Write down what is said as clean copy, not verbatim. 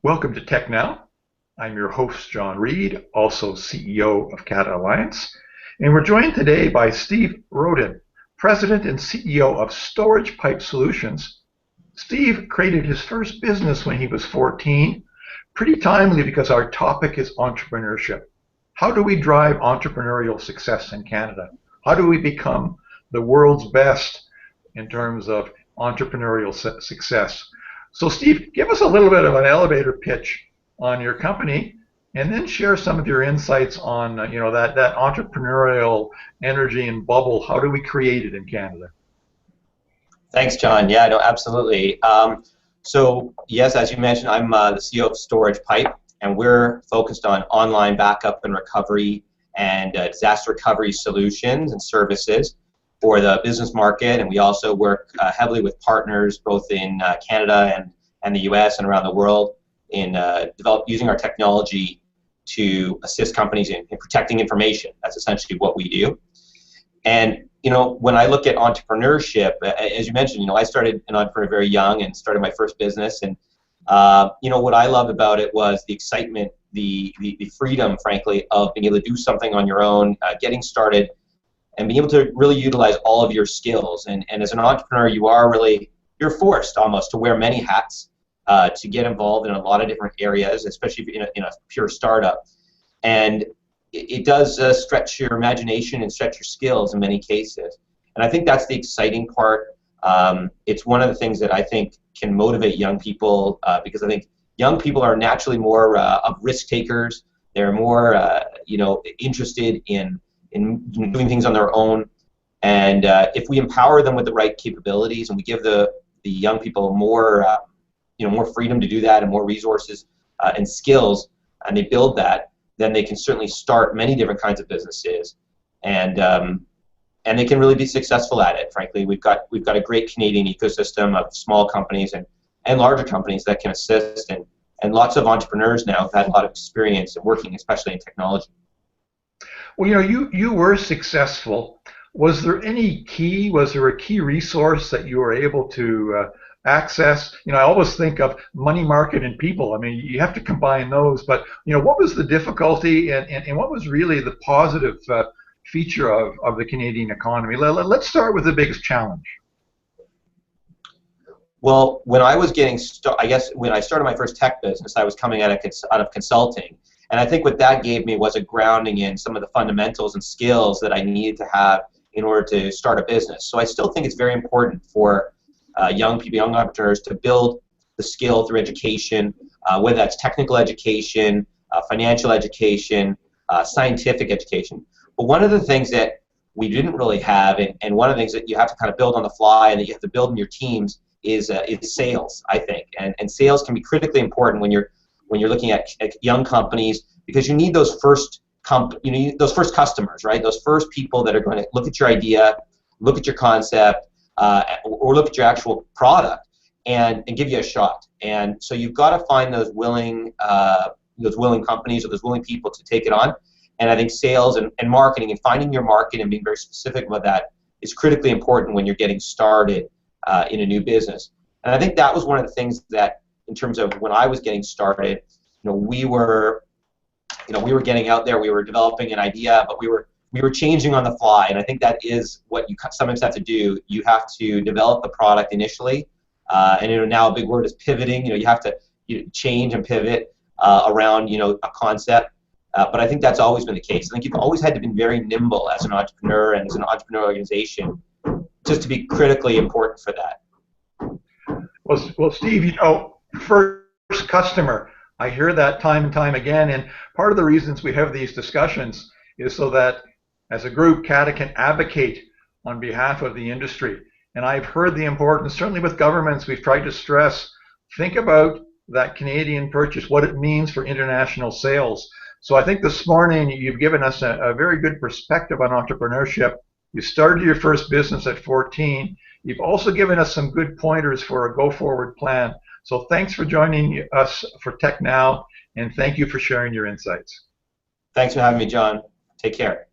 Welcome to TechNOW. I'm your host, John Reed, also CEO of CATA Alliance, and we're joined today by Steve Rodin, President and CEO of Storagepipe Solutions. Steve created his first business when he was 14, pretty timely because our topic is entrepreneurship. How do we drive entrepreneurial success in Canada? How do we become the world's best in terms of entrepreneurial success? So Steve, give us a little bit of an elevator pitch on your company, and then share some of your insights on that entrepreneurial energy and bubble. How do we create it in Canada? Thanks, John. Yeah, no, absolutely. So yes, as you mentioned, I'm the CEO of Storagepipe, and we're focused on online backup and recovery and disaster recovery solutions and services for the business market, and we also work heavily with partners both in Canada and the US and around the world in using our technology to assist companies in protecting information. That's essentially what we do. And when I look at entrepreneurship, as you mentioned, I started an entrepreneur very young and started my first business, and what I loved about it was the excitement, the freedom, frankly, of being able to do something on your own, getting started, and being able to really utilize all of your skills. And as an entrepreneur, you're forced almost to wear many hats, to get involved in a lot of different areas, especially in a pure startup. And it does stretch your imagination and stretch your skills in many cases. And I think that's the exciting part. It's one of the things that I think can motivate young people, because I think young people are naturally more of risk takers. They're more interested in doing things on their own, and if we empower them with the right capabilities and we give the young people more freedom to do that and more resources and skills, and they build that, then they can certainly start many different kinds of businesses, and they can really be successful at it. Frankly, we've got a great Canadian ecosystem of small companies and larger companies that can assist, and lots of entrepreneurs now have had a lot of experience in working, especially in technology. Well, you were successful. Was there a key resource that you were able to access? I always think of money, market, and people. I mean, you have to combine those. But what was the difficulty, and what was really the positive feature of the Canadian economy? Let's start with the biggest challenge. Well, when I was when I started my first tech business, I was coming out of consulting. And I think what that gave me was a grounding in some of the fundamentals and skills that I needed to have in order to start a business. So I still think it's very important for young entrepreneurs to build the skill through education, whether that's technical education, financial education, scientific education. But one of the things that we didn't really have, and one of the things that you have to kind of build on the fly and that you have to build in your teams is sales, I think. And sales can be critically important when you're looking at young companies, because you need those first customers, right? Those first people that are going to look at your idea, look at your concept, or look at your actual product and give you a shot. And so you've got to find those willing companies or those willing people to take it on. And I think sales and marketing and finding your market and being very specific about that is critically important when you're getting started in a new business. And I think that was one of the things that, in terms of when I was getting started, we were getting out there, we were developing an idea, but we were changing on the fly, and I think that is what you sometimes have to do. You have to develop the product initially, and now a big word is pivoting. You have to change and pivot around a concept, but I think that's always been the case. I think you've always had to be very nimble as an entrepreneur and as an entrepreneur organization, just to be critically important for that. Well, Steve, first customer, I hear that time and time again, and part of the reasons we have these discussions is so that as a group, CATA can advocate on behalf of the industry. And I've heard the importance, certainly with governments, we've tried to stress, think about that Canadian purchase, what it means for international sales. So I think this morning you've given us a very good perspective on entrepreneurship. You started your first business at 14. You've also given us some good pointers for a go-forward plan. So thanks for joining us for TechNOW, and thank you for sharing your insights. Thanks for having me, John. Take care.